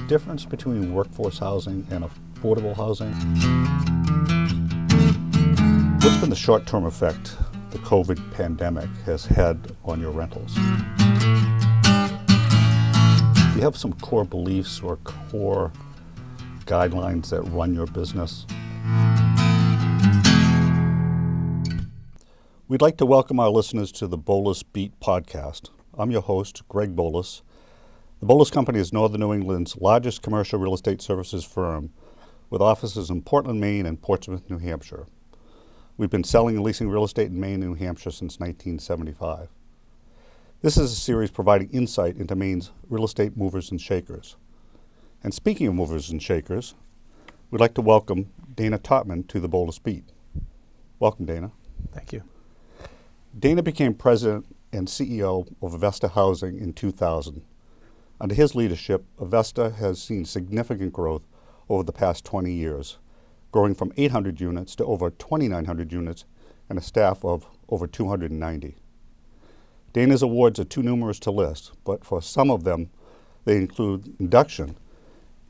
difference between workforce housing and affordable housing? What's been the short-term effect the COVID pandemic has had on your rentals? Do you have some core beliefs or core guidelines that run your business? We'd like to welcome our listeners to the Boulos Beat podcast. I'm your host, Greg Boulos. The Boulos Company is Northern New England's largest commercial real estate services firm with offices in Portland, Maine and Portsmouth, New Hampshire. We've been selling and leasing real estate in Maine and New Hampshire since 1975. This is a series providing insight into Maine's real estate movers and shakers. And speaking of movers and shakers, we'd like to welcome Dana Totman to the Boulos Beat. Welcome, Dana. Thank you. Dana became president and CEO of Avesta Housing in 2000. Under his leadership, Avesta has seen significant growth over the past 20 years, growing from 800 units to over 2,900 units and a staff of over 290. Dana's awards are too numerous to list, but for some of them, they include induction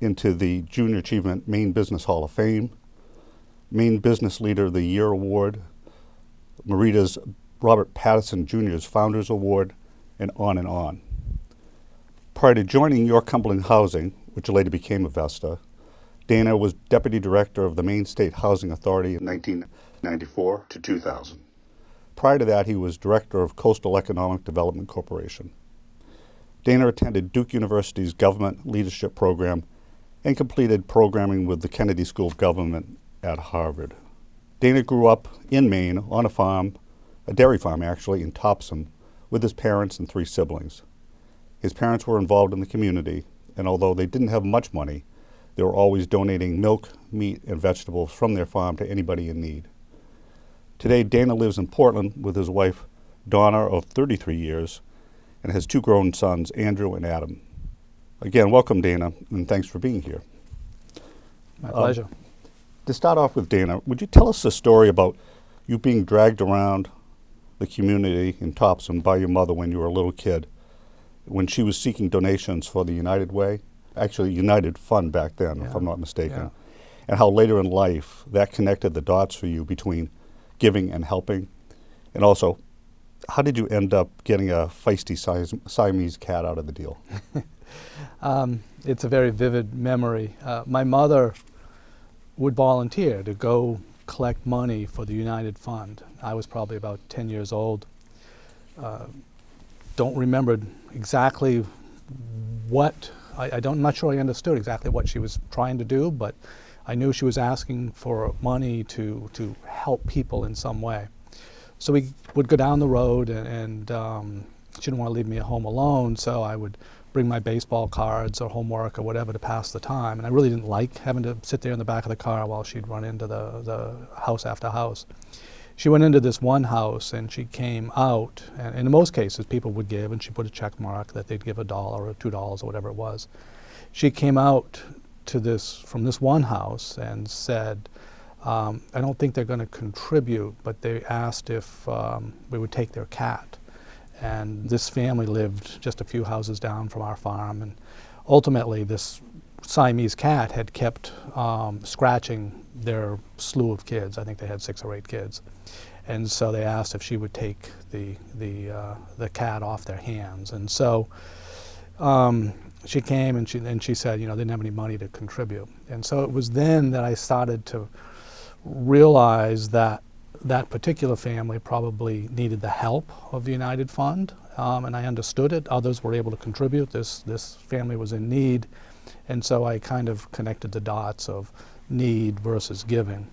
into the Junior Achievement Maine Business Hall of Fame, Maine Business Leader of the Year Award, Merita's Robert Patterson Jr.'s Founders Award, and on and on. Prior to joining York Cumberland Housing, which later became Avesta, Dana was Deputy Director of the Maine State Housing Authority in 1994 to 2000. Prior to that, he was Director of Coastal Economic Development Corporation. Dana attended Duke University's Government Leadership Program and completed programming with the Kennedy School of Government at Harvard. Dana grew up in Maine on a farm, a dairy farm actually, in Topsom, with his parents and 3 siblings. His parents were involved in the community, and although they didn't have much money, they were always donating milk, meat, and vegetables from their farm to anybody in need. Today, Dana lives in Portland with his wife, Donna, of 33 years, and has 2 grown sons, Andrew and Adam. Again, welcome, Dana, and thanks for being here. My pleasure. To start off with, Dana, would you tell us a story about you being dragged around the community in Topsom by your mother when you were a little kid, when she was seeking donations for the United Way? Actually, United Fund back then, if I'm not mistaken, and how later in life that connected the dots for you between giving and helping, and also, how did you end up getting a feisty Siamese cat out of the deal? It's a very vivid memory. My mother would volunteer to go collect money for the United Fund. I was probably about 10 years old. Don't remember exactly what, I'm not sure I understood exactly what she was trying to do, but I knew she was asking for money to help people in some way. So we would go down the road, and she didn't want to leave me at home alone, so I would bring my baseball cards or homework or whatever to pass the time. And I really didn't like having to sit there in the back of the car while she'd run into the house after house. She went into this one house and she came out, and in most cases people would give, and she put a check mark that they'd give $1 or $2 or whatever it was. She came out to from this one house and said, I don't think they're going to contribute, but they asked if we would take their cat. And this family lived just a few houses down from our farm, and ultimately this Siamese cat had kept scratching their slew of kids. I think they had 6 or 8 kids. And so they asked if she would take the cat off their hands. And so she came and she said, they didn't have any money to contribute. And so it was then that I started to realize that that particular family probably needed the help of the United Fund, and I understood it. Others were able to contribute. This family was in need, and so I kind of connected the dots of need versus giving.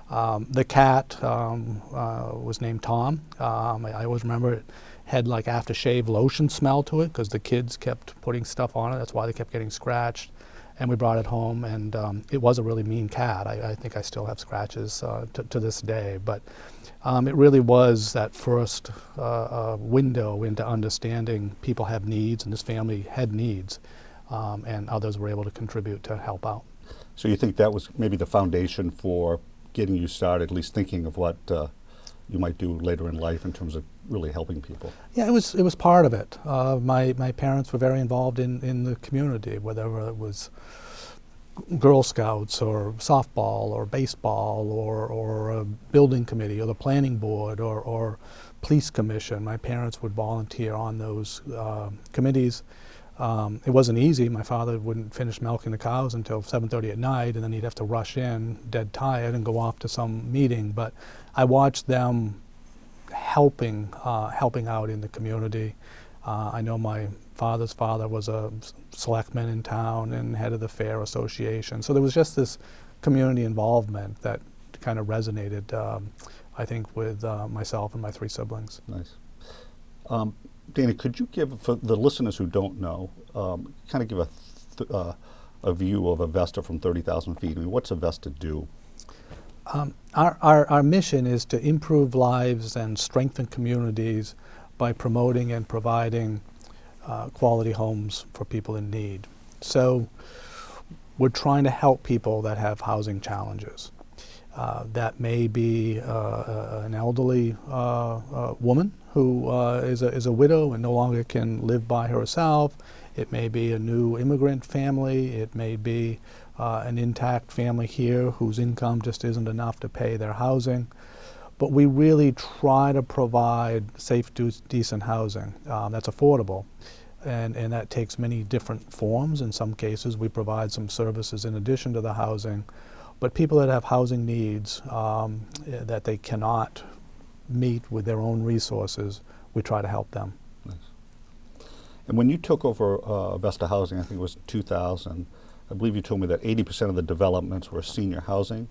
The cat was named Tom. I always remember it had like aftershave lotion smell to it because the kids kept putting stuff on it. That's why they kept getting scratched. And we brought it home, and it was a really mean cat. I think I still have scratches to this day. But it really was that first window into understanding people have needs, and this family had needs, and others were able to contribute to help out. So you think that was maybe the foundation for getting you started, at least thinking of what you might do later in life in terms of really helping people? Yeah, it was part of it. My parents were very involved in the community, whether it was Girl Scouts or softball or baseball or a building committee or the planning board or police commission. My parents would volunteer on those committees. It wasn't easy. My father wouldn't finish milking the cows until 7:30 at night, and then he'd have to rush in, dead tired, and go off to some meeting. But I watched them helping out in the community. I know my father's father was a selectman in town and head of the Fair Association. So there was just this community involvement that kind of resonated, I think, with myself and my three siblings. Nice. Dana, could you give, for the listeners who don't know, kind of give a view of Avesta from 30,000 feet? I mean, what's Avesta do? Our mission is to improve lives and strengthen communities by promoting and providing quality homes for people in need. So we're trying to help people that have housing challenges. That may be an elderly woman who is a widow and no longer can live by herself. It may be a new immigrant family. It may be an intact family here whose income just isn't enough to pay their housing. But we really try to provide safe, decent housing that's affordable. And that takes many different forms. In some cases, we provide some services in addition to the housing. But people that have housing needs that they cannot meet with their own resources, we try to help them. Nice. And when you took over Avesta Housing, I think it was 2000, I believe you told me that 80% of the developments were senior housing,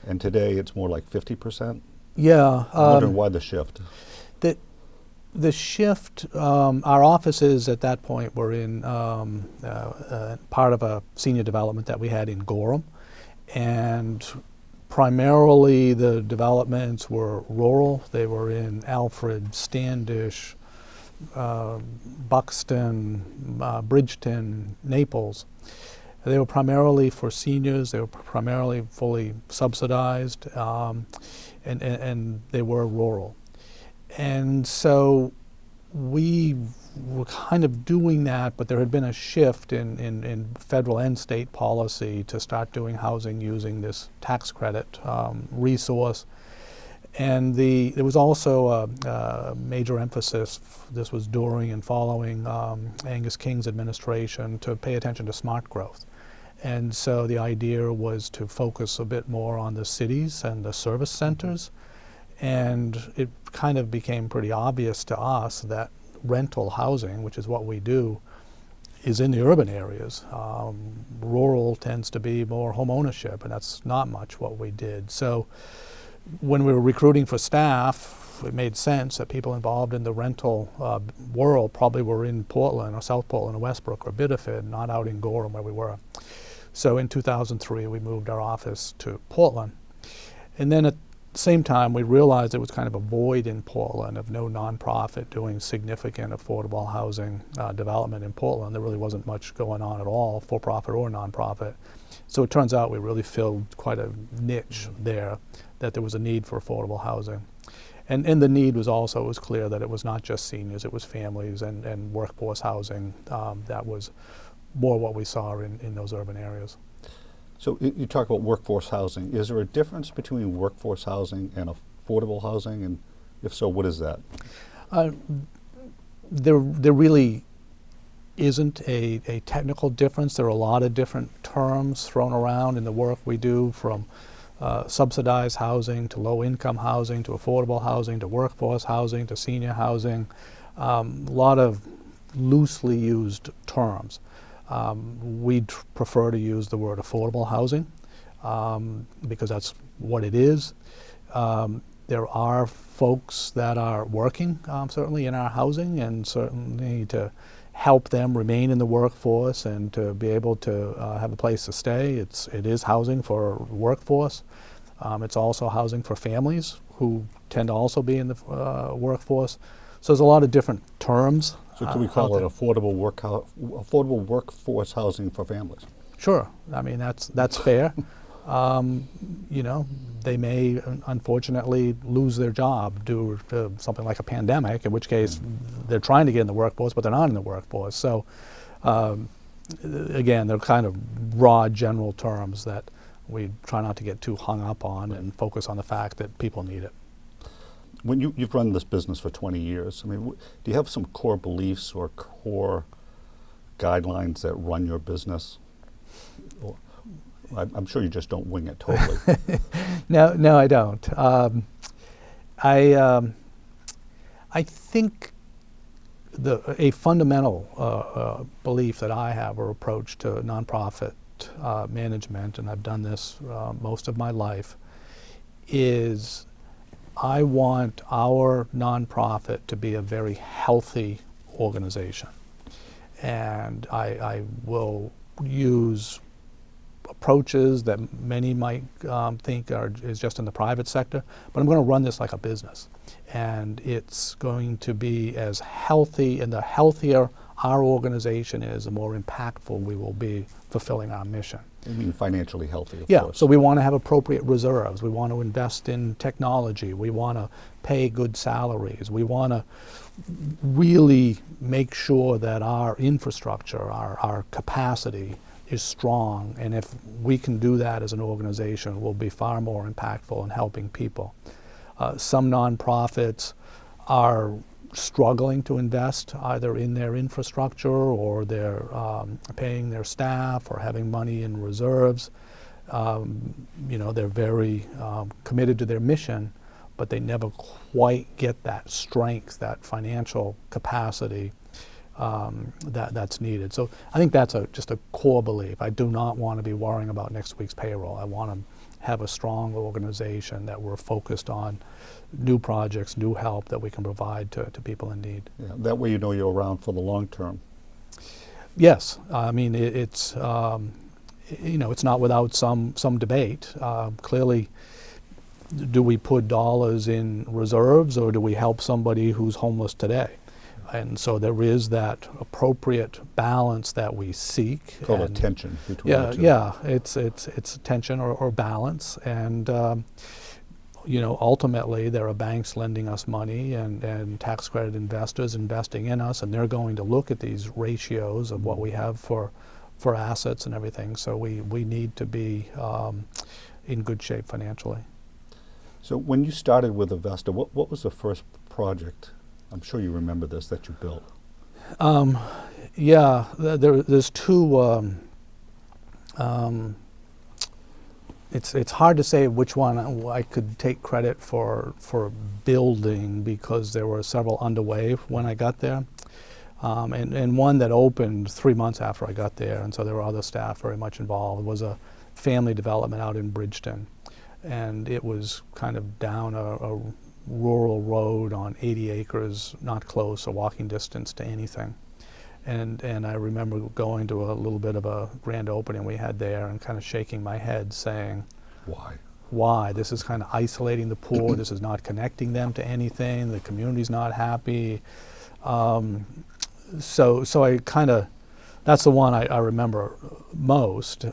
and today it's more like 50%? Yeah. I'm wondering why the shift? The shift, our offices at that point were in part of a senior development that we had in Gorham, and primarily the developments were rural. They were in Alfred, Standish, Buxton, Bridgeton, Naples. They were primarily for seniors. They were primarily fully subsidized, and they were rural. And so we were kind of doing that, but there had been a shift in federal and state policy to start doing housing using this tax credit resource. And there was also a major emphasis, this was during and following Angus King's administration, to pay attention to smart growth. And so the idea was to focus a bit more on the cities and the service centers. And it kind of became pretty obvious to us that rental housing, which is what we do, is in the urban areas. Rural tends to be more home ownership, and that's not much what we did. So when we were recruiting for staff, it made sense that people involved in the rental world probably were in Portland or South Portland or Westbrook or Biddeford, not out in Gorham where we were. So in 2003, we moved our office to Portland. And then at the same time, we realized there was kind of a void in Portland of no nonprofit doing significant affordable housing development in Portland. There really wasn't much going on at all, for-profit or nonprofit. So it turns out we really filled quite a niche there, that there was a need for affordable housing. And the need was also, it was clear that it was not just seniors, it was families and workforce housing. That was more what we saw in those urban areas. So you talk about workforce housing. Is there a difference between workforce housing and affordable housing? And if so, what is that? There really isn't a technical difference. There are a lot of different terms thrown around in the work we do, from subsidized housing to low-income housing to affordable housing to workforce housing to senior housing. A lot of loosely used terms. We'd prefer to use the word affordable housing because that's what it is. There are folks that are working certainly in our housing, and certainly to help them remain in the workforce and to be able to have a place to stay. It is housing for workforce. It's also housing for families who tend to also be in the workforce. So there's a lot of different terms. So can we call it affordable workforce housing for families? Sure. I mean, that's fair. you know, they may unfortunately lose their job due to something like a pandemic, in which case they're trying to get in the workforce, but they're not in the workforce. So again, they're kind of broad general terms that we try not to get too hung up on and focus on the fact that people need it. When you've run this business for 20 years, I mean, do you have some core beliefs or core guidelines that run your business? Or, I'm sure you just don't wing it totally. No, I don't. I think a fundamental belief that I have or approach to nonprofit management, and I've done this most of my life, is I want our nonprofit to be a very healthy organization. And I will use approaches that many might think is just in the private sector, but I'm going to run this like a business. And it's going to be as healthy, and the healthier our organization is, the more impactful we will be fulfilling our mission. I mean financially healthy, of Yeah, course. so we want to have appropriate reserves. We want to invest in technology. We want to pay good salaries. We want to really make sure that our infrastructure, our capacity is strong. And if we can do that as an organization, we'll be far more impactful in helping people. Some nonprofits are struggling to invest either in their infrastructure or they're paying their staff or having money in reserves. You know, they're very committed to their mission, but they never quite get that strength, that financial capacity that's needed. So I think that's just a core belief. I do not want to be worrying about next week's payroll. I want to have a strong organization that we're focused on new projects, new help that we can provide to people in need. Yeah, that way you know you're around for the long term. Yes, I mean it's you know, it's not without some debate. Clearly, do we put dollars in reserves or do we help somebody who's homeless today? And so there is that appropriate balance that we seek. Called a tension between the two. Yeah, it's tension or balance. And you know, ultimately there are banks lending us money and tax credit investors investing in us, and they're going to look at these ratios of what we have for assets and everything. So we need to be in good shape financially. So when you started with Avesta, what was the first project? I'm sure you remember this, that you built. Yeah, there's two. It's hard to say which one I could take credit for building, because there were several underway when I got there, and one that opened 3 months after I got there, and so there were other staff very much involved. It was a family development out in Bridgeton, and it was kind of down a rural road on 80 acres, not close, a walking distance to anything. And I remember going to a little bit of a grand opening we had there and kind of shaking my head saying, why? This is kind of isolating the poor. This is not connecting them to anything. The community's not happy. So I kind of, that's the one I remember most.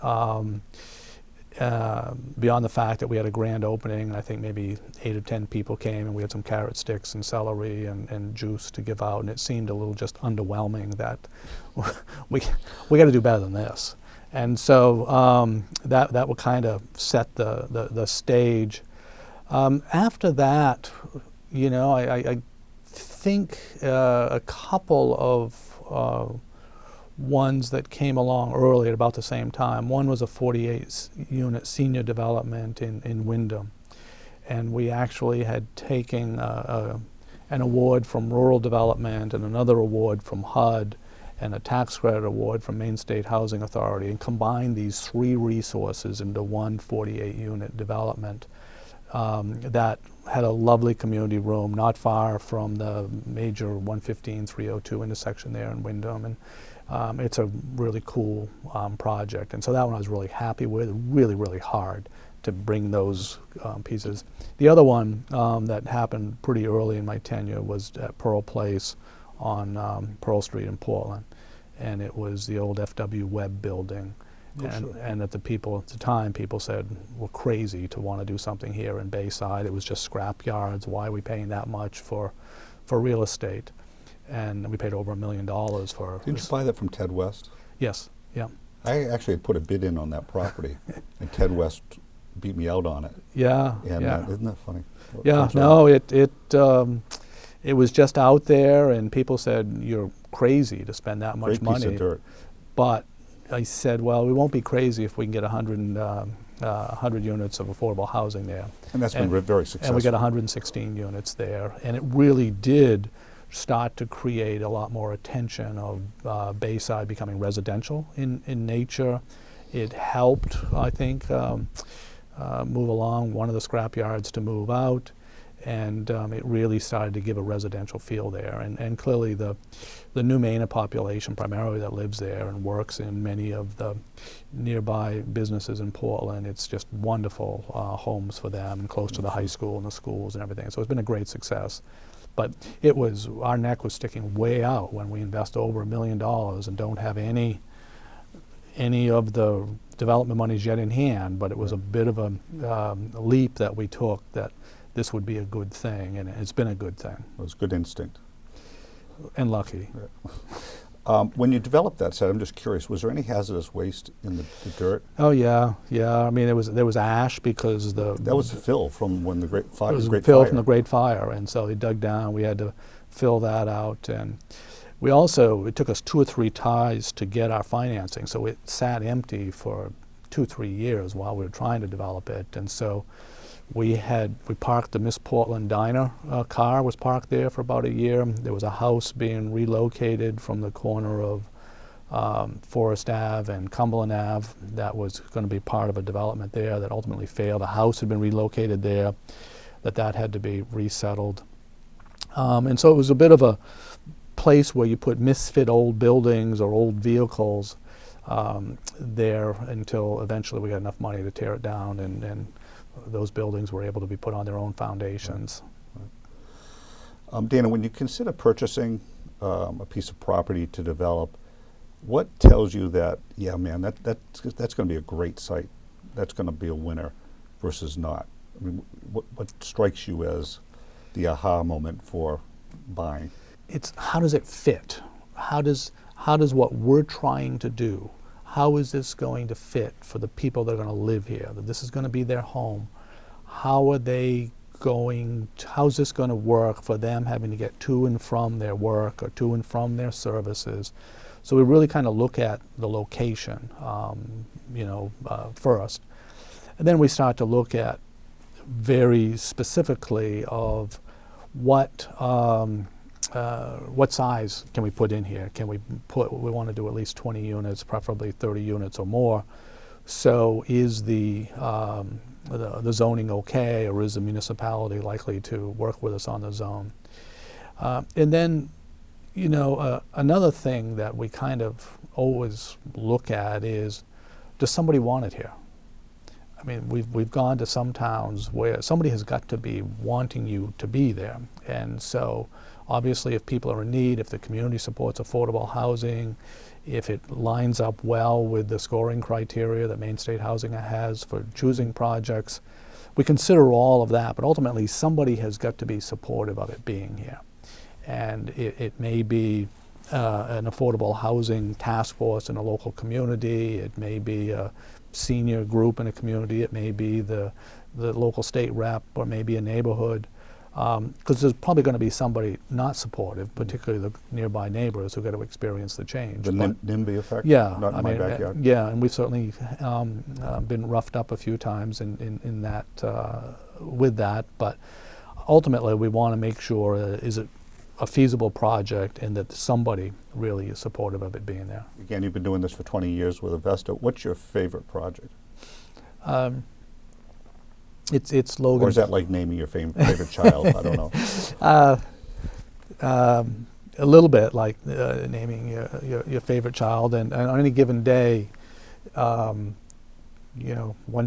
Beyond the fact that we had a grand opening, I think maybe 8 or 10 people came, and we had some carrot sticks and celery and juice to give out, and it seemed a little just underwhelming that we got to do better than this. And so that would kind of set the stage. After that, you know, I think a couple of ones that came along early at about the same time. One was a 48-unit senior development in Wyndham, and we actually had taken an award from Rural Development and another award from HUD and a tax credit award from Maine State Housing Authority, and combined these 3 resources into one 48-unit development that had a lovely community room not far from the major 115-302 intersection there in Wyndham. And it's a really cool project, and so that one I was really happy with. Really, really hard to bring those pieces. The other one that happened pretty early in my tenure was at Pearl Place on Pearl Street in Portland, and it was the old FW Webb building. Oh, sure. and that the people at the time, people said we're crazy to want to do something here in Bayside. It was just scrap yards. Why are we paying that much for real estate? And we paid over $1 million for Didn't you buy that from Ted West? Yes, yeah. I actually had put a bid in on that property, and Ted West beat me out on it. Yeah, And yeah. isn't that funny? Yeah, That's no, it was just out there, and people said, you're crazy to spend that much Great piece money. of dirt. But I said, well, we won't be crazy if we can get 100 units of affordable housing there. And that's been very successful. And we got 116 units there. And it really did start to create a lot more attention of Bayside becoming residential in nature. It helped, I think, move along one of the scrap yards to move out. And it really started to give a residential feel there. And clearly the New Mainer population primarily that lives there and works in many of the nearby businesses in Portland, it's just wonderful homes for them and close to the high school and the schools and everything. So it's been a great success. But our neck was sticking way out when we invest over $1 million and don't have any of the development monies yet in hand, but it was a bit of a leap that we took that this would be a good thing, and it's been a good thing. It was good instinct. And lucky. Yeah. When you developed that site, I'm just curious, was there any hazardous waste in the dirt? Oh yeah. I mean, there was ash because That was fill from when the Great Fire. It was Great fill Fire. from the Great Fire, and so they dug down. We had to fill that out, and we also, it took us 2 or 3 ties to get our financing, so it sat empty for 2 or 3 years while we were trying to develop it. And so we parked the Miss Portland Diner car was parked there for about a year. There was a house being relocated from the corner of Forest Ave and Cumberland Ave that was going to be part of a development there that ultimately failed. The house had been relocated there, that had to be resettled. And so it was a bit of a place where you put misfit old buildings or old vehicles there until eventually we got enough money to tear it down, and those buildings were able to be put on their own foundations. Right. Dana, when you consider purchasing a piece of property to develop, what tells you that, yeah, man, that's going to be a great site, that's going to be a winner versus not? I mean, what strikes you as the aha moment for buying? It's how does it fit? How does what we're trying to do, how is this going to fit for the people that are going to live here, that this is going to be their home? How's this going to work for them having to get to and from their work or to and from their services? So we really kind of look at the location, first. And then we start to look at very specifically of what size can we put in here? We want to do at least 20 units, preferably 30 units or more. So is the zoning okay, or is the municipality likely to work with us on the zone? And then, another thing that we kind of always look at is, does somebody want it here? I mean, we've gone to some towns where somebody has got to be wanting you to be there. And so obviously if people are in need, if the community supports affordable housing, if it lines up well with the scoring criteria that Maine State Housing has for choosing projects, we consider all of that, but ultimately somebody has got to be supportive of it being here. And it may be an affordable housing task force in a local community, it may be a senior group in a community, it may be the local state rep, or maybe a neighborhood, because there's probably going to be somebody not supportive, particularly the nearby neighbors who got to experience the change. The NIMBY effect? Yeah, Not in my backyard? Yeah, and we've certainly been roughed up a few times in that, with that, but ultimately we want to make sure, is it a feasible project and that somebody really is supportive of it being there. Again, you've been doing this for 20 years with Avesta. What's your favorite project? It's Logan. Or is that like naming your favorite child? I don't know. A little bit like naming your favorite child, and on any given day, one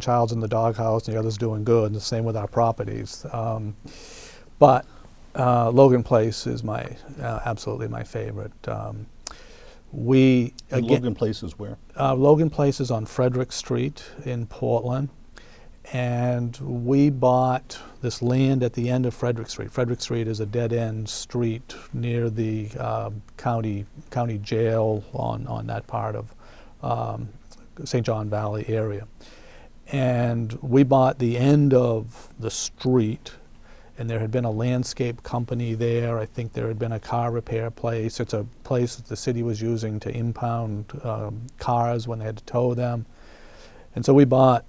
child's in the doghouse and the other's doing good, and the same with our properties. But Logan Place is absolutely my favorite. We And again, Logan Place is where? Logan Place is on Frederick Street in Portland, and we bought this land at the end of Frederick Street. Frederick Street is a dead-end street near the county jail on that part of St. John Valley area. And we bought the end of the street, and there had been a landscape company there. I think there had been a car repair place. It's a place that the city was using to impound cars when they had to tow them. And so we bought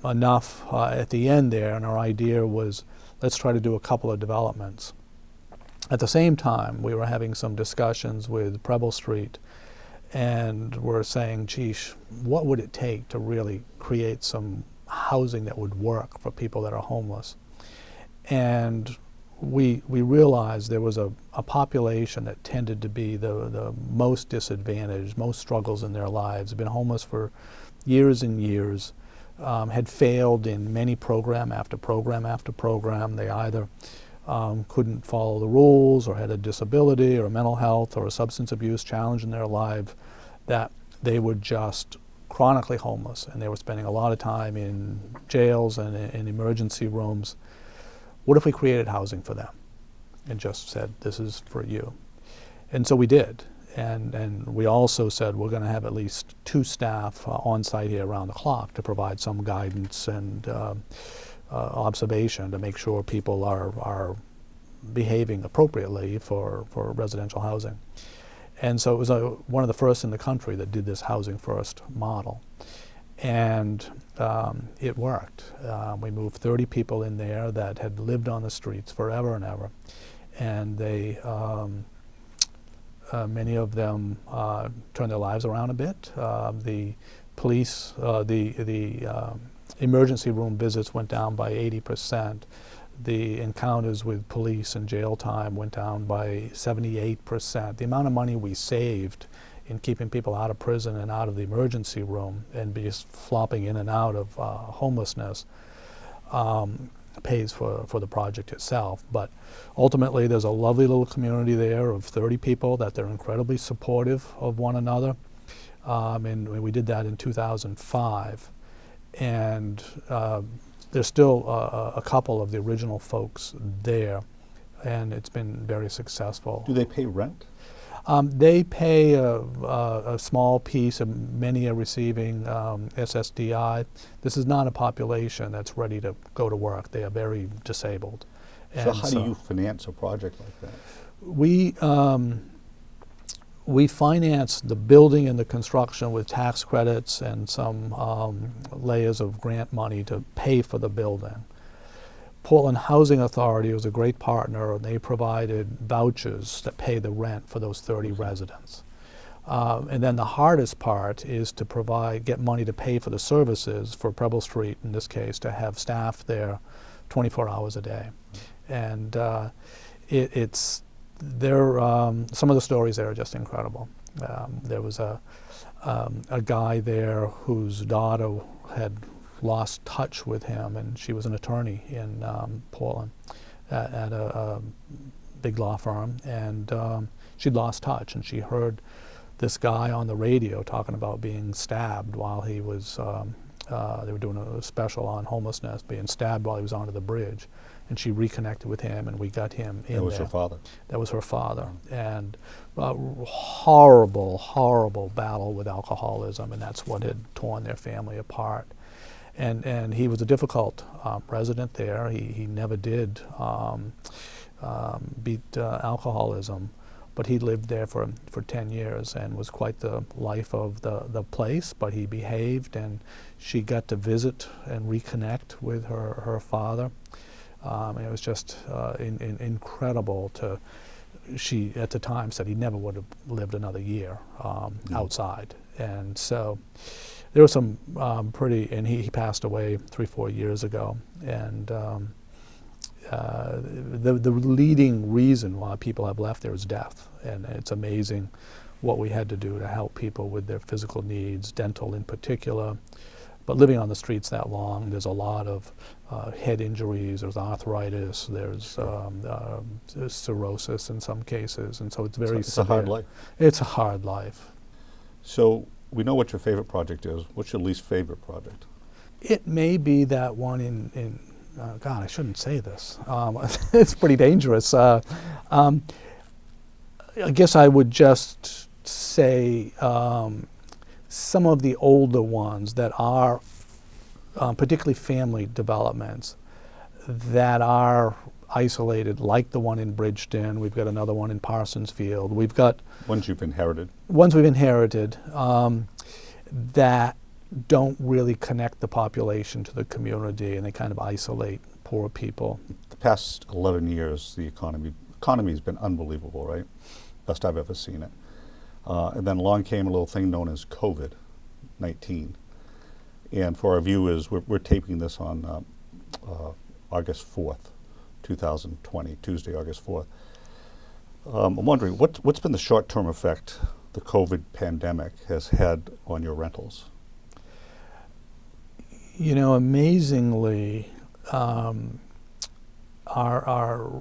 enough at the end there, and our idea was, let's try to do a couple of developments. At the same time, we were having some discussions with Preble Street, and we're saying, geez, what would it take to really create some housing that would work for people that are homeless? And we realized there was a population that tended to be the most disadvantaged, most struggles in their lives, been homeless for years and years, had failed in many program after program after program. They either couldn't follow the rules, or had a disability, or mental health, or a substance abuse challenge in their life, that they were just chronically homeless, and they were spending a lot of time in jails and in emergency rooms. What if we created housing for them and just said, this is for you? And so we did. And we also said we're going to have at least 2 staff on site here around the clock to provide some guidance and observation to make sure people are behaving appropriately for residential housing. And so it was one of the first in the country that did this housing first model. And it worked. We moved 30 people in there that had lived on the streets forever and ever. And they, many of them turned their lives around a bit. The police, the emergency room visits went down by 80%. The encounters with police and jail time went down by 78%. The amount of money we saved in keeping people out of prison and out of the emergency room and just flopping in and out of homelessness pays for the project itself. But ultimately, there's a lovely little community there of 30 people that they're incredibly supportive of one another. And we did that in 2005. And there's still a couple of the original folks there, and it's been very successful. Do they pay rent? They pay a small piece, and many are receiving SSDI. This is not a population that's ready to go to work. They are very disabled. So how do you finance a project like that? We finance the building and the construction with tax credits and some layers of grant money to pay for the building. Portland Housing Authority was a great partner, and they provided vouchers that pay the rent for those 30 residents. And then the hardest part is to get money to pay for the services for Preble Street, in this case, to have staff there 24 hours a day. And some of the stories there are just incredible. There was a guy there whose daughter had lost touch with him, and she was an attorney in Portland at a big law firm, and she'd lost touch, and she heard this guy on the radio talking about being stabbed while he was, they were doing a special on homelessness, being stabbed while he was onto the bridge. And she reconnected with him, and we got him in there. That was her father? That was her father. And horrible, horrible battle with alcoholism, and that's what had torn their family apart. And he was a difficult resident there. He never did beat alcoholism, but he lived there for 10 years and was quite the life of the place, but he behaved, and she got to visit and reconnect with her father. And it was just incredible she at the time said he never would have lived another year outside. And so there was some and he passed away 3-4 years ago. And the leading reason why people have left there is death. And it's amazing what we had to do to help people with their physical needs, dental in particular, But living on the streets that long, there's a lot of head injuries, there's arthritis, there's cirrhosis in some cases, and so it's very It's a hard life. It's a hard life. So we know what your favorite project is. What's your least favorite project? It may be that one in God, I shouldn't say this. It's pretty dangerous. I guess I would just say some of the older ones that are particularly family developments that are isolated, like the one in Bridgeton. We've got another one in Parsonsfield. We've got Ones you've inherited. ones we've inherited that don't really connect the population to the community, and they kind of isolate poor people. The past 11 years, the economy's been unbelievable, right? Best I've ever seen it. And then along came a little thing known as COVID-19. And for our viewers, we're taping this on August 4th, 2020, Tuesday, August 4th. I'm wondering, what's been the short-term effect the COVID pandemic has had on your rentals? You know, amazingly, our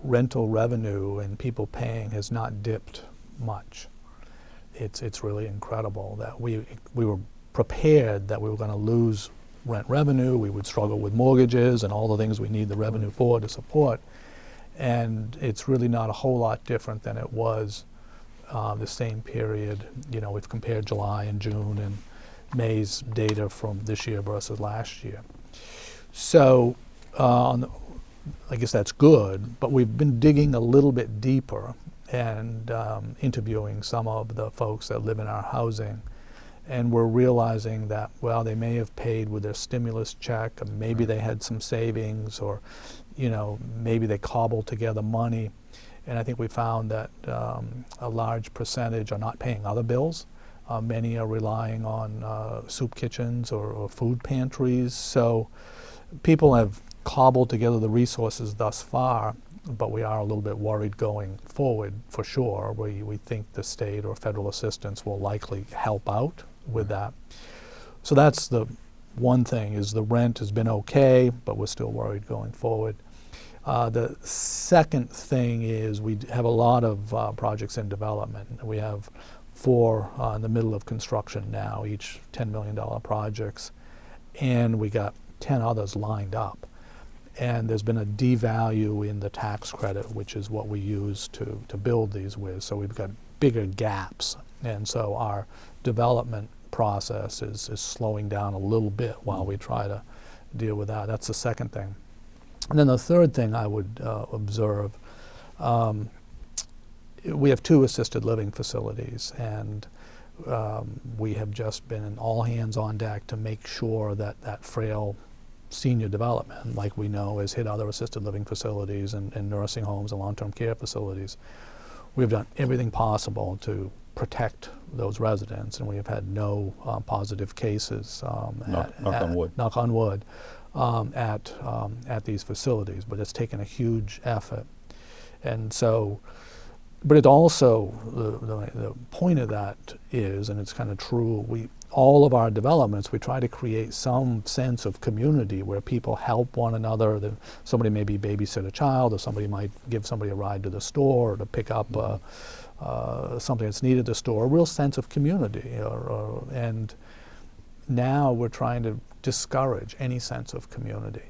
rental revenue and people paying has not dipped much. It's really incredible that we were prepared that we were going to lose rent revenue, we would struggle with mortgages and all the things we need the revenue for to support. And it's really not a whole lot different than it was the same period. You know, we've compared July and June and May's data from this year versus last year. So I guess that's good, but we've been digging a little bit deeper and interviewing some of the folks that live in our housing, and we're realizing that, well, they may have paid with their stimulus check, or maybe they had some savings, or, you know, maybe they cobbled together money. And I think we found that a large percentage are not paying other bills. Many are relying on soup kitchens or food pantries. So people have cobbled together the resources thus far, but we are a little bit worried going forward for sure. We think the state or federal assistance will likely help out with that. So that's the one thing, is the rent has been okay, but we're still worried going forward. The second thing is we have a lot of projects in development. We have 4 in the middle of construction now, each $10 million projects, and we got 10 others lined up. And there's been a devalue in the tax credit, which is what we use to build these with. So we've got bigger gaps. And so our development process is slowing down a little bit while we try to deal with that. That's the second thing. And then the third thing I would observe, we have 2 assisted living facilities, and we have just been in all hands on deck to make sure that that frail senior development, like we know has hit other assisted living facilities and nursing homes and long-term care facilities. We've done everything possible to protect those residents, and we have had no positive cases, knock on wood, at these facilities. But it's taken a huge effort. And so, but it also, the point of that is, and it's kind of true, all of our developments, we try to create some sense of community where people help one another. Somebody maybe babysit a child, or somebody might give somebody a ride to the store, or to pick up something that's needed at the store, a real sense of community. And now we're trying to discourage any sense of community,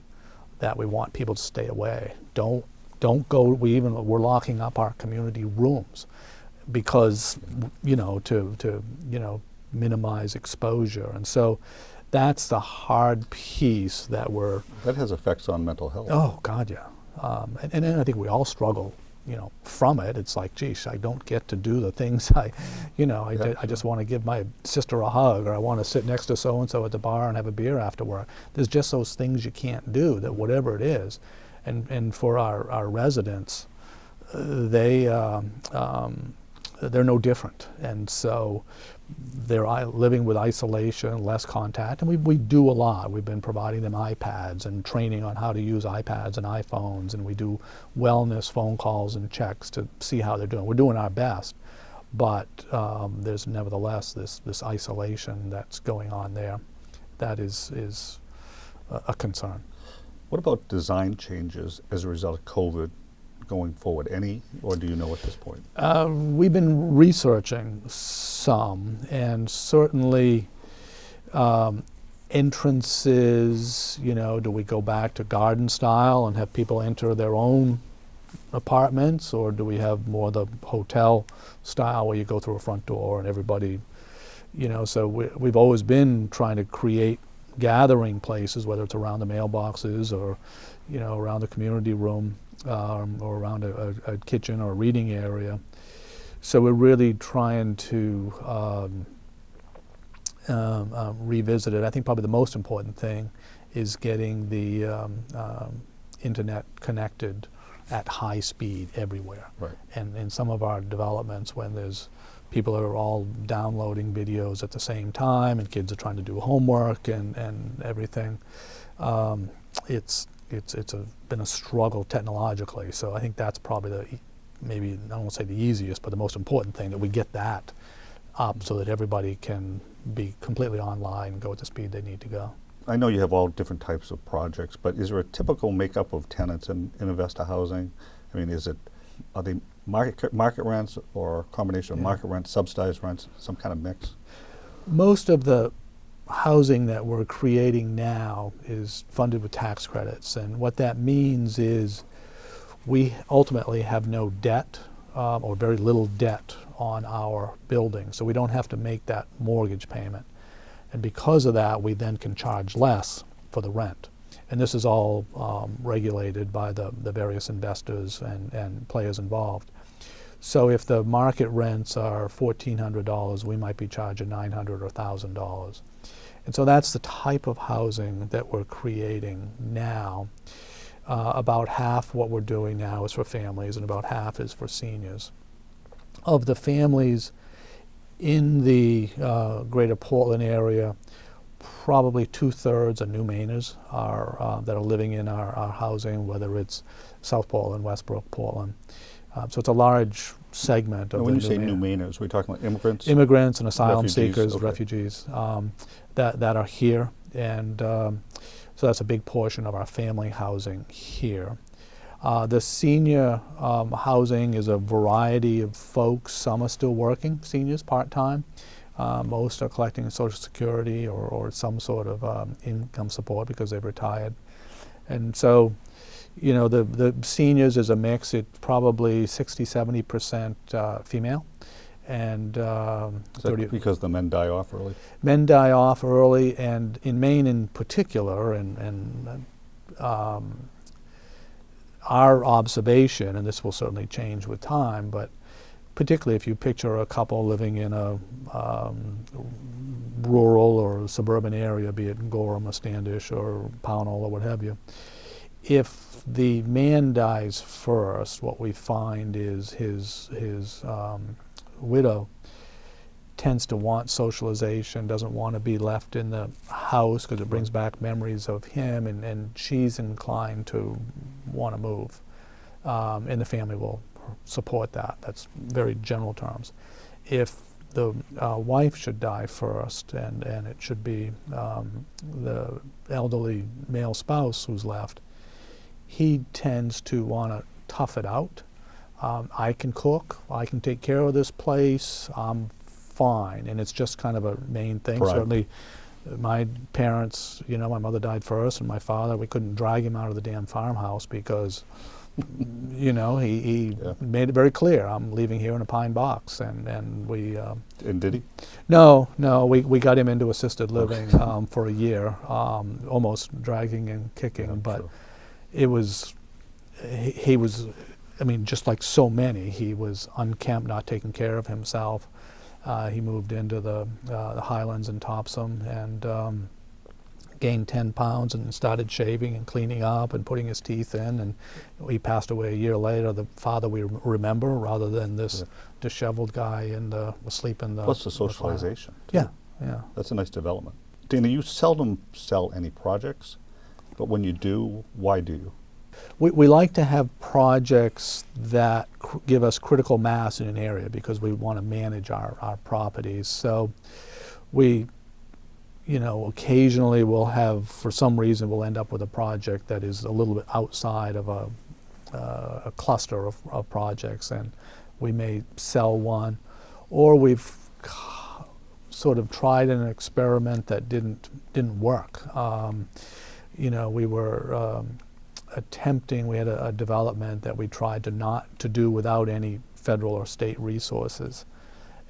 that we want people to stay away. Don't go. We're locking up our community rooms because, to minimize exposure. And so that's the hard piece that That has effects on mental health. Oh God, yeah. And I think we all struggle, from it. It's like, geez, I don't get to do the things I just want to give my sister a hug, or I want to sit next to so-and-so at the bar and have a beer after work. There's just those things you can't do, that whatever it is. And for our residents, they're no different. And so they're living with isolation, less contact, and we do a lot. We've been providing them iPads and training on how to use iPads and iPhones, and we do wellness phone calls and checks to see how they're doing. We're doing our best, but there's nevertheless this isolation that's going on there. that is a concern. What about design changes as a result of COVID going forward? Any, or do you know at this point? We've been researching some, and certainly entrances, do we go back to garden style and have people enter their own apartments, or do we have more the hotel style where you go through a front door and everybody, so we've always been trying to create gathering places, whether it's around the mailboxes or, around the community room or around a kitchen or a reading area. So we're really trying to revisit it. I think probably the most important thing is getting the internet connected at high speed everywhere. Right. And in some of our developments, when there's people are all downloading videos at the same time, and kids are trying to do homework and everything, it's been a struggle technologically. So I think that's probably maybe, I don't want to say the easiest, but the most important thing, that we get that up so that everybody can be completely online and go at the speed they need to go. I know you have all different types of projects, but is there a typical makeup of tenants in Avesta Housing? I mean, are they market rents, or a combination of market rents, subsidized rents, some kind of mix? Most of the housing that we're creating now is funded with tax credits, and what that means is we ultimately have no debt or very little debt on our building, so we don't have to make that mortgage payment. And because of that, we then can charge less for the rent. And this is all regulated by the various investors and players involved. So if the market rents are $1,400, we might be charging $900 or $1,000. And so that's the type of housing that we're creating now. About half what we're doing now is for families, and about half is for seniors. Of the families in the greater Portland area, probably 2/3 are new Mainers that are living in our housing, whether it's South Portland, Westbrook, Portland. So it's a large segment of when the you say new Mainers, we're talking about immigrants? Immigrants and asylum Refugees, seekers, okay. refugees that are here. And so that's a big portion of our family housing here. The senior housing is a variety of folks. Some are still working, seniors, part-time. Most are collecting Social Security or some sort of income support because they've retired. And so, the seniors is a mix. It's probably 60-70% female. And Is that because the men die off early? Men die off early, and in Maine in particular, and our observation, and this will certainly change with time, but particularly if you picture a couple living in a rural or suburban area, be it Gorham or Standish or Pownell or what have you, if the man dies first, what we find is his widow tends to want socialization, doesn't want to be left in the house because it brings back memories of him, and she's inclined to want to move, and the family will support that. That's very general terms. If the wife should die first, and it should be the elderly male spouse who's left, he tends to want to tough it out. I can cook, I can take care of this place, I'm fine. And it's just kind of a main thing. Right. Certainly my parents, my mother died first, and my father, we couldn't drag him out of the damn farmhouse because he made it very clear, I'm leaving here in a pine box, and we And did he? No, we got him into assisted living for a year, almost dragging and kicking, but sure. It was, he was, just like so many, he was unkempt, not taking care of himself. He moved into the Highlands in Topsom and gained 10 pounds and started shaving and cleaning up and putting his teeth in, and he passed away a year later, the father we remember, rather than this disheveled guy asleep in the Plus the socialization. Yeah, yeah. That's a nice development. Dana, you seldom sell any projects, but when you do, why do you? We like to have projects that give us critical mass in an area because we want to manage our properties. So we, occasionally we'll have, for some reason, we'll end up with a project that is a little bit outside of a cluster of projects, and we may sell one, or we've sort of tried an experiment that didn't work. We were attempting. We had a development that we tried to do without any federal or state resources,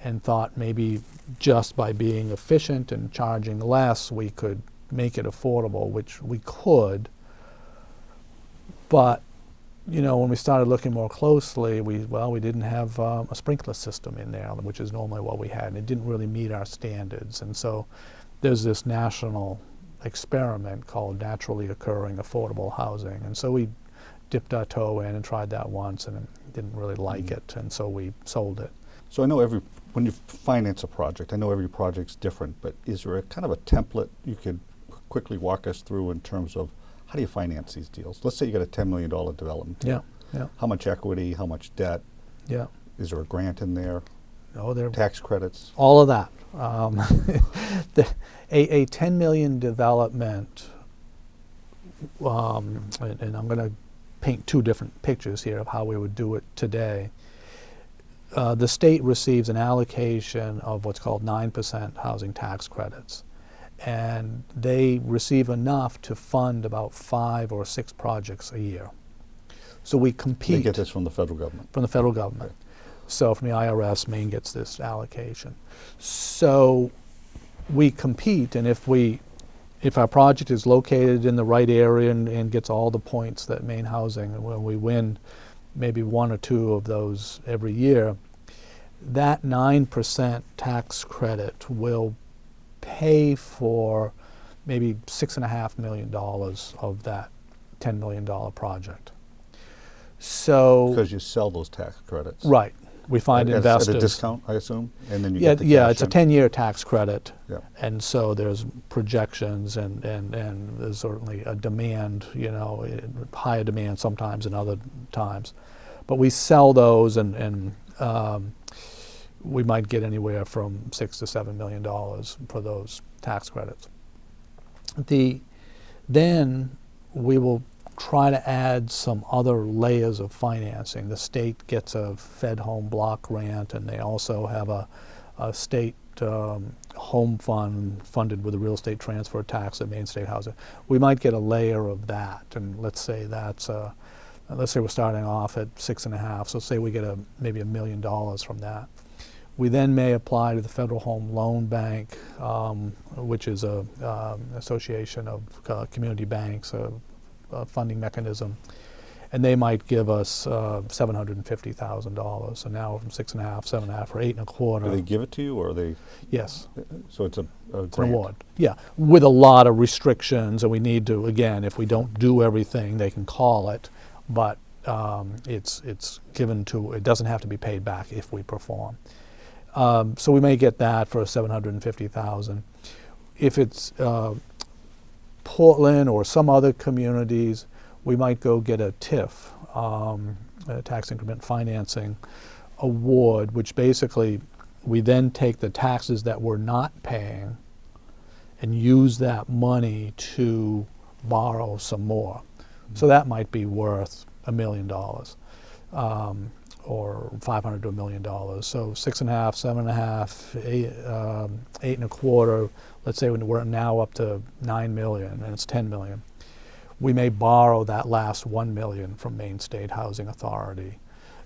and thought maybe just by being efficient and charging less, we could make it affordable, which we could. But when we started looking more closely, we didn't have a sprinkler system in there, which is normally what we had, and it didn't really meet our standards. And so there's this national experiment called naturally occurring affordable housing. And so we dipped our toe in and tried that once, and didn't really like it, and so we sold it. So I know when you finance a project, I know every project's different, but is there a kind of a template you could quickly walk us through in terms of how do you finance these deals? Let's say you got a $10 million development deal. Yeah. How much equity, how much debt? Yeah. Is there a grant in there? Oh, there. Tax credits? All of that. A $10 million development, and I'm going to paint two different pictures here of how we would do it today. The state receives an allocation of what's called 9% housing tax credits, and they receive enough to fund about 5 or 6 projects a year. So we compete. They get this from the federal government? From the federal government. Okay. So from the IRS, Maine gets this allocation. So we compete, and if our project is located in the right area and gets all the points that Maine Housing, and when we win maybe 1 or 2 of those every year, that 9% tax credit will pay for maybe $6.5 million of that $10 million project. So because you sell those tax credits. Right. We find investors. At a discount, I assume? And then you get the cash Yeah, it's a in? 10-year tax credit. Yeah. And so there's projections, and there's certainly a demand, higher demand sometimes than other times. But we sell those, and we might get anywhere from $6 to $7 million for those tax credits. Then we will try to add some other layers of financing. The state gets a Fed Home Block Grant, and they also have a state home fund funded with a real estate transfer tax at Maine State Housing. We might get a layer of that, and let's say we're starting off at 6.5. So say we get maybe $1 million from that. We then may apply to the Federal Home Loan Bank, which is an association of community banks, a funding mechanism, and they might give us $750,000. So now from 6.5, 7.5, or 8.25. Do they give it to you, or are they? Yes. So it's a grant. It's an award. Yeah, with a lot of restrictions, and we need to, again, if we don't do everything, they can call it, but it's given to. It doesn't have to be paid back if we perform. So we may get that for $750,000. If it's Portland or some other communities, we might go get a TIF, a tax increment financing award, which basically we then take the taxes that we're not paying and use that money to borrow some more. So that might be worth $1 million. Or $500 to $1 million. So 6.5, 7.5, 8.25. Let's say we're now up to $9 million, and it's $10 million. We may borrow that last $1 million from Maine State Housing Authority,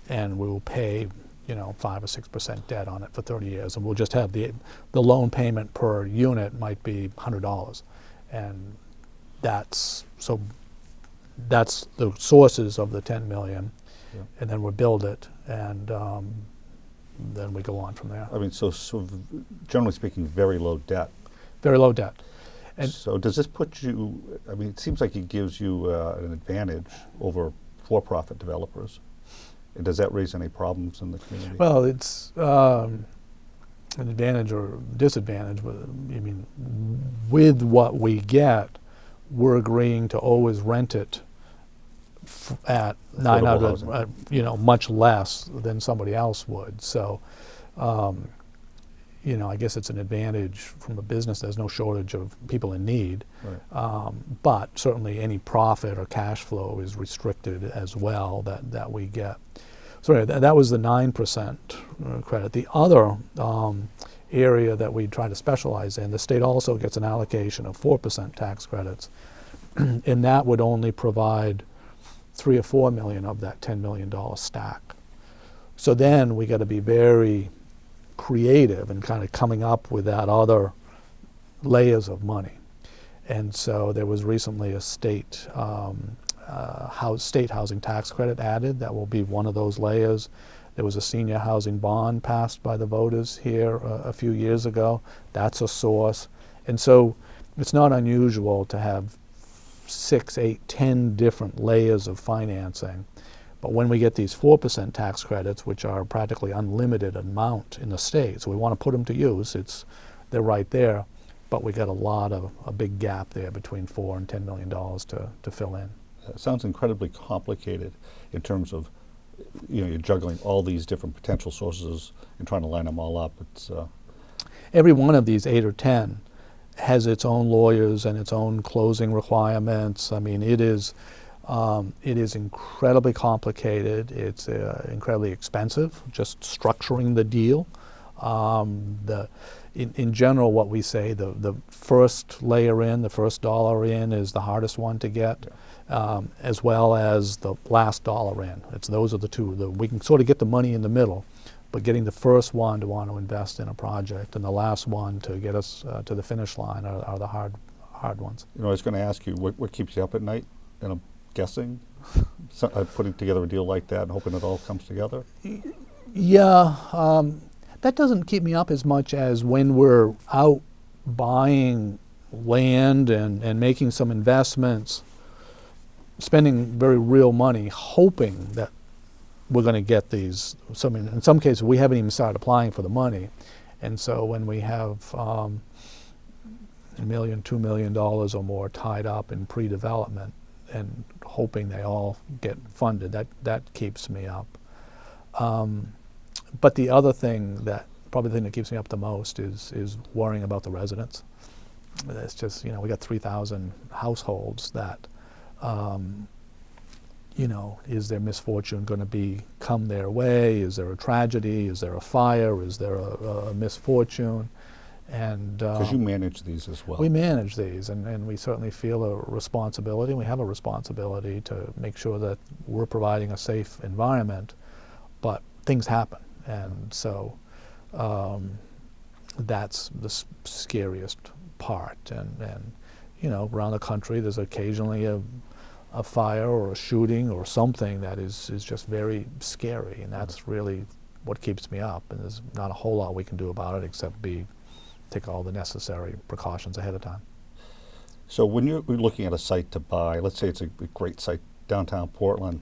and we will pay, 5 or 6% debt on it for 30 years, and we'll just have the loan payment per unit might be $100, and that's the sources of the $10 million. Yeah. And then we build it, and then we go on from there. I mean, so generally speaking, very low debt. Very low debt. And so does this put you, I mean, it seems like it gives you an advantage over for-profit developers. And does that raise any problems in the community? Well, it's an advantage or disadvantage. With what we get, we're agreeing to always rent it at $900, much less than somebody else would. So, I guess it's an advantage from a business. There's no shortage of people in need, Right. but certainly any profit or cash flow is restricted as well that we get. So that was the 9% credit. The other area that we try to specialize in, the state also gets an allocation of 4% tax credits, and that would only provide 3 or 4 million of that $10 million stack. So then we got to be very creative and kind of coming up with that other layers of money. And so there was recently a state housing tax credit added that will be one of those layers. There was a senior housing bond passed by the voters here a few years ago. That's a source. And so it's not unusual to have 6, 8, 10 different layers of financing. But when we get these 4% tax credits, which are practically unlimited amount in the state, so we want to put them to use, they're right there, but we got a big gap there between $4 and $10 million to fill in. It sounds incredibly complicated in terms of, you're juggling all these different potential sources and trying to line them all up. It's every one of these 8 or 10 has its own lawyers and its own closing requirements. I mean, it is incredibly complicated. It's incredibly expensive, just structuring the deal. In general, what we say, the first layer in, the first dollar in is the hardest one to get, as well as the last dollar in. Those are the two. We can sort of get the money in the middle, but getting the first one to want to invest in a project and the last one to get us to the finish line are the hard ones. I was going to ask you, what keeps you up at night? And I'm guessing, putting together a deal like that and hoping it all comes together? Yeah, that doesn't keep me up as much as when we're out buying land and making some investments, spending very real money, hoping that we're going to get these. In some cases, we haven't even started applying for the money. And so when we have $1 million, $2 million or more tied up in pre-development and hoping they all get funded, that keeps me up. But the other thing probably the thing that keeps me up the most is worrying about the residents. It's just, we got 3,000 households that, is their misfortune going to come their way? Is there a tragedy? Is there a fire? Is there a misfortune? And because you manage these as well. We manage these, and we certainly feel a responsibility. We have a responsibility to make sure that we're providing a safe environment, but things happen. And so that's the scariest part. And around the country, there's occasionally a fire or a shooting or something that is just very scary, and that's really what keeps me up. And there's not a whole lot we can do about it except take all the necessary precautions ahead of time. So when you're looking at a site to buy, let's say it's a great site, downtown Portland,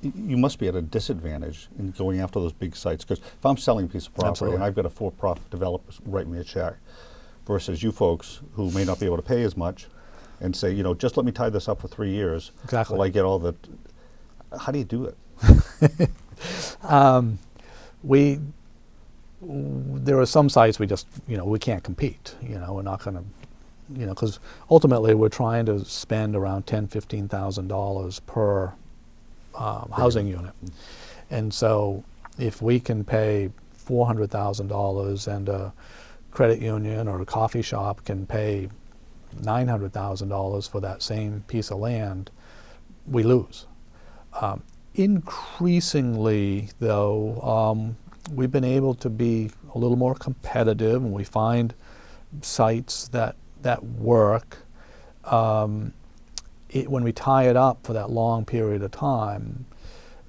you must be at a disadvantage in going after those big sites, because if I'm selling a piece of property Absolutely. and I've got a for-profit developer write me a check versus you folks who may not be able to pay as much and say, just let me tie this up for 3 years. Exactly. While I get all the, how do you do it? There are some sites we just, we can't compete. We're not going to, because ultimately we're trying to spend around $10,000, $15,000 per housing unit. And so if we can pay $400,000 and a credit union or a coffee shop can pay $900,000 for that same piece of land, we lose. Increasingly, though, we've been able to be a little more competitive, and we find sites that work. When we tie it up for that long period of time,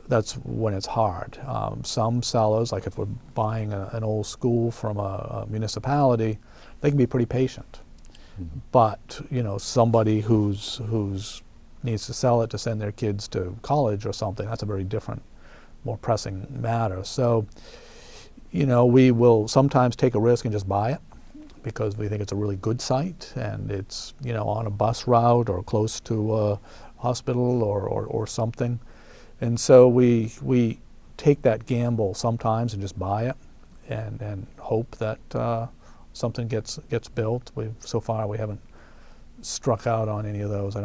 that's when it's hard. Some sellers, like if we're buying an old school from a municipality, they can be pretty patient. Mm-hmm. But somebody who's needs to sell it to send their kids to college or something, that's a very different, more pressing matter. So, we will sometimes take a risk and just buy it because we think it's a really good site and it's, on a bus route or close to a hospital or something. And so we take that gamble sometimes and just buy it. and hope that something gets built. So far we haven't struck out on any of those. I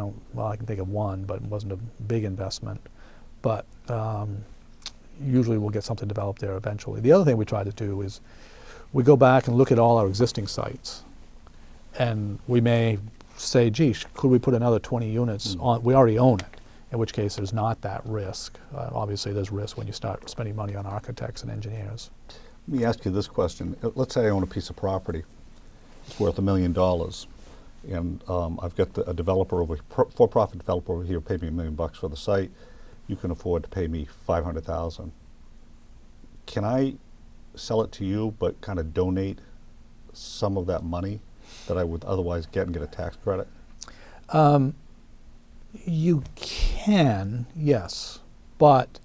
can think of one, but it wasn't a big investment. But usually we'll get something developed there eventually. The other thing we try to do is we go back and look at all our existing sites, and we may say, geez, could we put another 20 units on? We already own it, in which case there's not that risk. Obviously there's risk when you start spending money on architects and engineers. Let me ask you this question. Let's say I own a piece of property. It's worth $1 million. And I've got a developer for-profit developer over here pay me $1 million for the site. You can afford to pay me $500,000. Can I sell it to you, but kind of donate some of that money that I would otherwise get and get a tax credit? You can, yes, but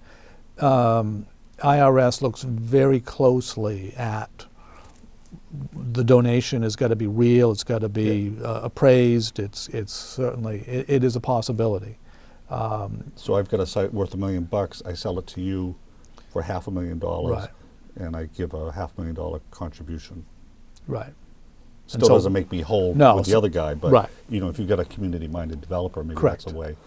IRS looks very closely at the donation. Has got to be real. It's got to be appraised. It's certainly it is a possibility. So I've got a site worth $1 million. I sell it to you for $500,000, Right. and I give a $500,000 contribution. Right. Still doesn't make me whole No, with the other guy, but right. if you've got a community-minded developer, maybe Correct. that's a way.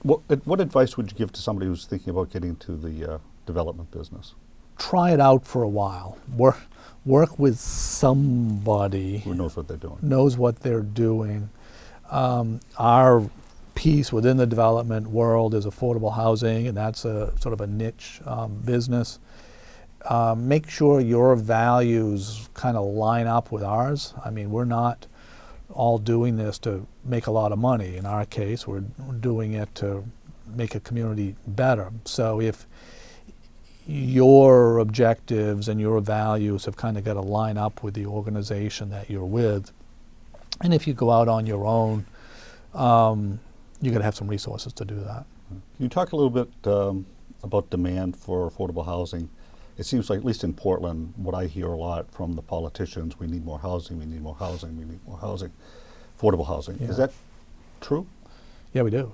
What advice would you give to somebody who's thinking about getting into the development business? Try it out for a while. Work with somebody Who knows what they're doing? knows what they're doing. Our piece within the development world is affordable housing, and that's a sort of a niche business. Make sure your values kind of line up with ours. I mean, we're not all doing this to make a lot of money. In our case, we're doing it to make a community better. So if your objectives and your values have kind of got to line up with the organization that you're with, and if you go out on your own, you're going to have some resources to do that. Can you talk a little bit about demand for affordable housing? It seems like, at least in Portland, what I hear a lot from the politicians, we need more housing, we need more housing, we need more housing, affordable housing. Yeah. Is that true? Yeah, we do.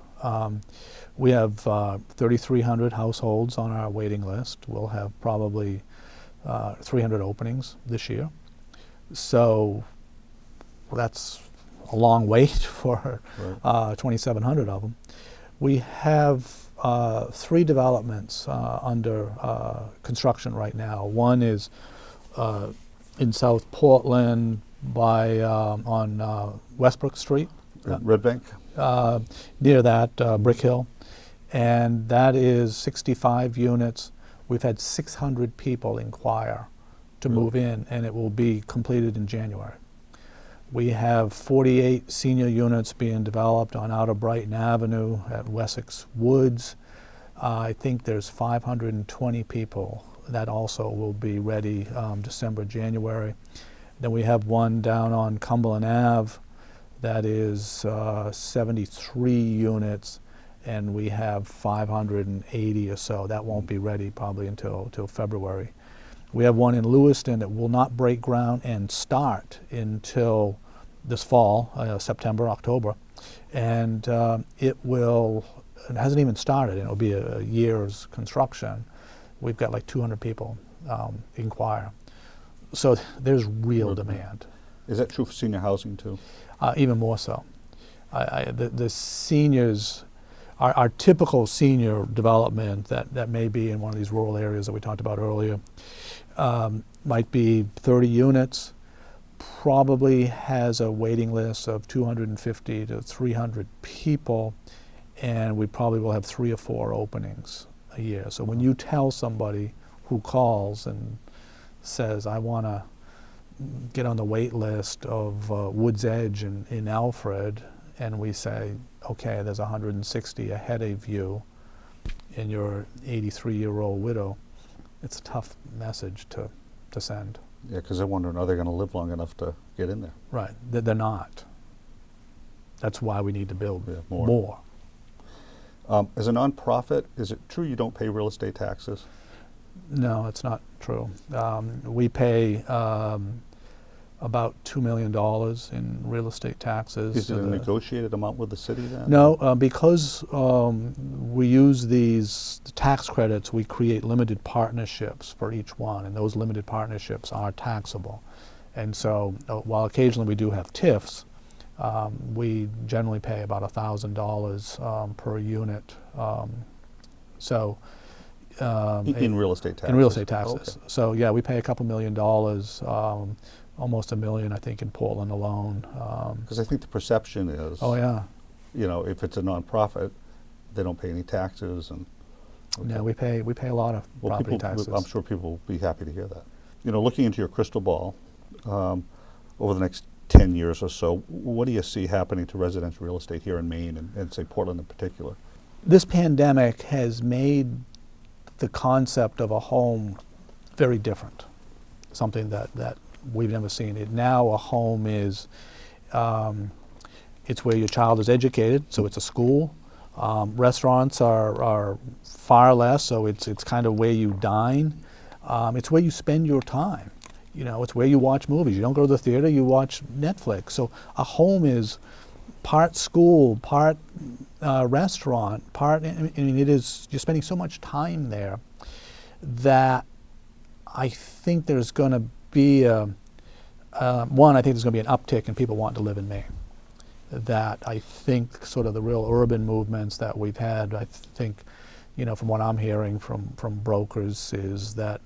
We have 3,300 households on our waiting list. We'll have probably 300 openings this year. So that's a long wait for 2,700 of them. We have 3 developments under construction right now. One is in South Portland on Westbrook Street. Red Bank? Near that, Brick Hill. And that is 65 units. We've had 600 people inquire to move in, and it will be completed in January. We have 48 senior units being developed on Outer Brighton Avenue at Wessex Woods. I think there's 520 people that also will be ready December, January. Then we have one down on Cumberland Ave that is 73 units, and we have 580 or so. That won't be ready probably until February. We have one in Lewiston that will not break ground and start until this fall, September, October. And it hasn't even started. It'll be a year's construction. We've got like 200 people inquire. So there's real demand. Is that true for senior housing too? Even more so. The seniors, our typical senior development that may be in one of these rural areas that we talked about earlier, might be 30 units, probably has a waiting list of 250 to 300 people, and we probably will have 3 or 4 openings a year. So when you tell somebody who calls and says, I want to get on the wait list of Woods Edge in Alfred, and we say, okay, there's 160 ahead of you, and you're an 83-year-old widow, it's a tough message to send. Yeah, because they're wondering, are they going to live long enough to get in there? Right, they're not. That's why we need to build more. As a nonprofit, is it true you don't pay real estate taxes? No, it's not true. We pay about $2 million in real estate taxes. Is it a negotiated amount with the city then? No, because we use these tax credits, we create limited partnerships for each one, and those limited partnerships are taxable. And so while occasionally we do have TIFs, we generally pay about $1,000 per unit. In real estate taxes? In real estate taxes. Oh, okay. So yeah, we pay a couple $1 million, almost $1 million I think in Portland alone. Because I think the perception is, Oh yeah. you know, if it's a nonprofit, they don't pay any taxes, and okay. Yeah, we pay a lot of property taxes. I'm sure people will be happy to hear that. You know, looking into your crystal ball, over the next 10 years or so, what do you see happening to residential real estate here in Maine and say Portland in particular? This pandemic has made the concept of a home very different, something that we've never seen. Now a home is, it's where your child is educated, so it's a school. Restaurants are far less, so it's kind of where you dine. It's where you spend your time. You know, it's where you watch movies. You don't go to the theater, you watch Netflix. So a home is part school, part restaurant, part, I mean, it is, you're spending so much time there that I think there's going to be I think there's going to be an uptick in people wanting to live in Maine. That I think sort of the real urban movements that we've had, I think, you know, from what I'm hearing from brokers is that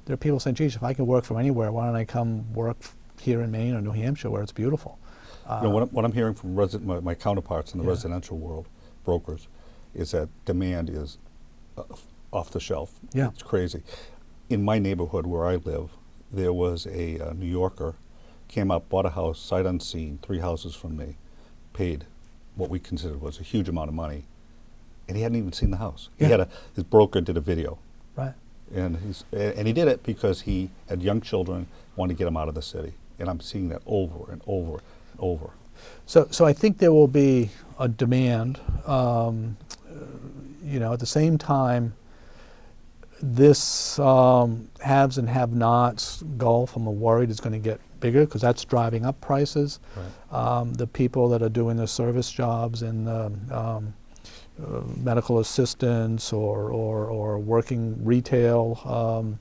there are people saying, geez, if I could work from anywhere, why don't I come work here in Maine or New Hampshire where it's beautiful? You know, what I'm hearing from my counterparts in the residential world, brokers, is that demand is off the shelf. Yeah. It's crazy. In my neighborhood where I live, there was a New Yorker, came up, bought a house, sight unseen, 3 houses from me, paid what we considered was a huge amount of money, and he hadn't even seen the house. Yeah. His broker did a video. Right. And he did it because he had young children, wanted to get them out of the city. And I'm seeing that over and over and over. So I think there will be a demand. You know, at the same time, this haves and have-nots gulf, I'm worried, is going to get bigger because that's driving up prices. Right. The people that are doing the service jobs and the medical assistants or working retail,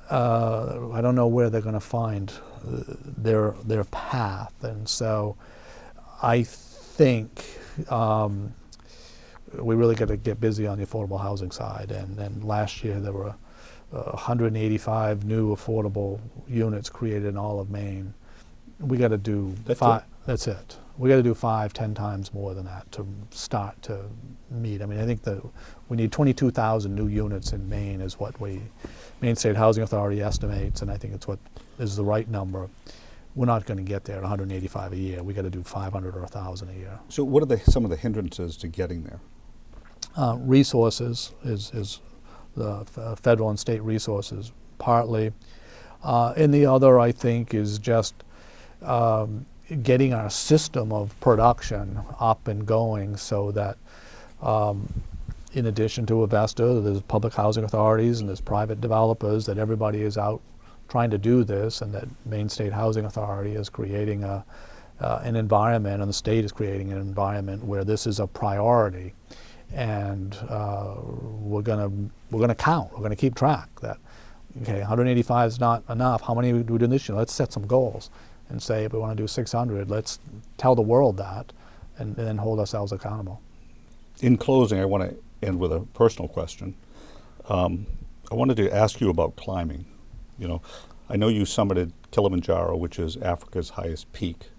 I don't know where they're going to find their path, and so I think we really got to get busy on the affordable housing side. And last year there were 185 new affordable units created in all of Maine. We got to do five. That's it. We got to do 5-10 times more than that to start to meet. I mean, I think that we need 22,000 new units in Maine is what Maine State Housing Authority estimates, and I think it's what is the right number. We're not going to get there at 185 a year. We got to do 500 or 1,000 a year. So what are some of the hindrances to getting there? Resources is the federal and state resources partly, and the other I think is just getting our system of production up and going so that in addition to Avesta, there's public housing authorities and there's private developers, that everybody is out trying to do this, and that Maine State Housing Authority is creating an environment, and the state is creating an environment where this is a priority. And we're gonna count. We're gonna keep track that. Okay, 185 is not enough. How many do we do this year? Let's set some goals and say if we want to do 600, let's tell the world that, and then hold ourselves accountable. In closing, I want to end with a personal question. I wanted to ask you about climbing. You know, I know you summited Kilimanjaro, which is Africa's highest peak,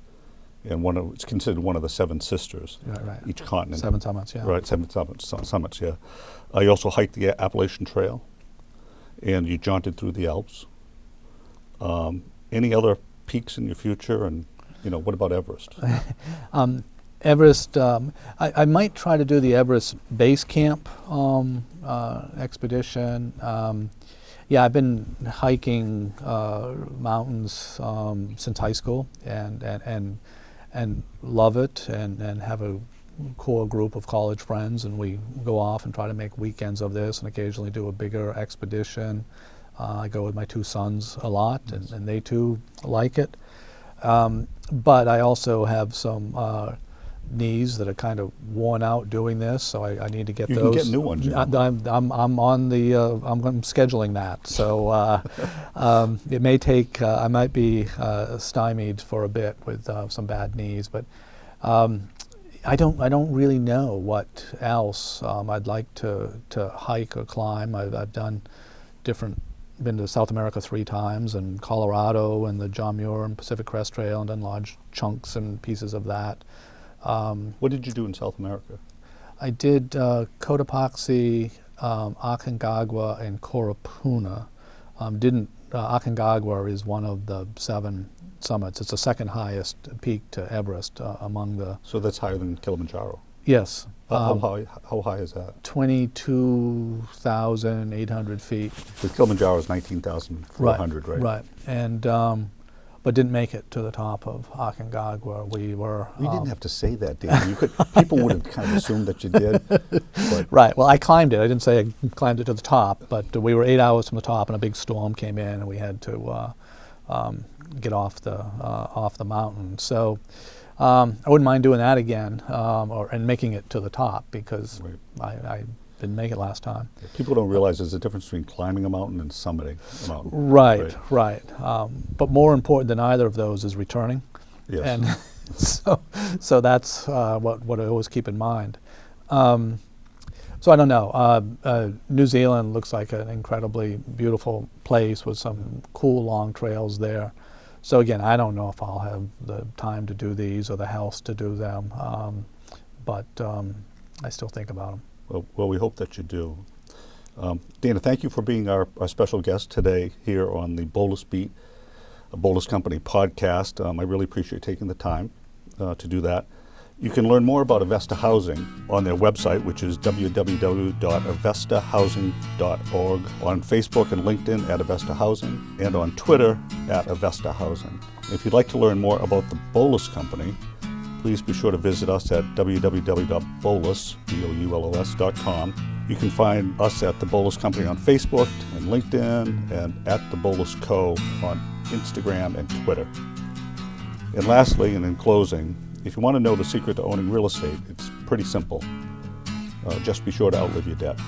and it's considered one of the 7 sisters. Right. Each continent. 7 summits, yeah. Right, 7 summits, yeah. You also hiked the Appalachian Trail, and you jaunted through the Alps. Any other peaks in your future, and what about Everest? Everest, I might try to do the Everest base camp expedition. Yeah, I've been hiking mountains since high school, and love it, and have a core group of college friends, and we go off and try to make weekends of this, and occasionally do a bigger expedition. I go with my two sons a lot, and they too like it. But I also have some knees that are kind of worn out doing this, so I need to get You those. can get new ones. You know. I'm on the I'm scheduling that, so it may take. I might be stymied for a bit with some bad knees, but I don't really know what else I'd like to hike or climb. I've done different. Been to South America 3 times, and Colorado and the John Muir and Pacific Crest Trail, and done large chunks and pieces of that. What did you do in South America? I did Cotopaxi, Aconcagua, and Corapuna. Aconcagua is one of the 7 summits. It's the second highest peak to Everest among the. So that's higher than Kilimanjaro. Yes. How high is that? 22,800 feet. The Kilimanjaro is 19,400, right? Right. And but didn't make it to the top of Aconcagua. We were. You didn't have to say that, Dana. You could. People would have kind of assumed that you did. But Right. Well, I climbed it. I didn't say I climbed it to the top, but we were 8 hours from the top, and a big storm came in, and we had to get off the mountain. So I wouldn't mind doing that again, and making it to the top, because Right. I didn't make it last time. people don't realize there's a difference between climbing a mountain and summiting a mountain. Right. But more important than either of those is returning. Yes. And so that's what I always keep in mind. So I don't know. New Zealand looks like an incredibly beautiful place with some cool long trails there. So again, I don't know if I'll have the time to do these or the health to do them, but I still think about them. Well, we hope that you do. Dana, thank you for being our special guest today here on the Boulos Beat, a Boulos Company podcast. I really appreciate taking the time to do that. You can learn more about Avesta Housing on their website, which is www.avestahousing.org, on Facebook and LinkedIn at Avesta Housing, and on Twitter at Avesta Housing. If you'd like to learn more about the Boulos Company, please be sure to visit us at www.boulos.com. You can find us at the Boulos Company on Facebook and LinkedIn, and at the Boulos Co. on Instagram and Twitter. And lastly, and in closing, if you want to know the secret to owning real estate, it's pretty simple. Just be sure to outlive your debt.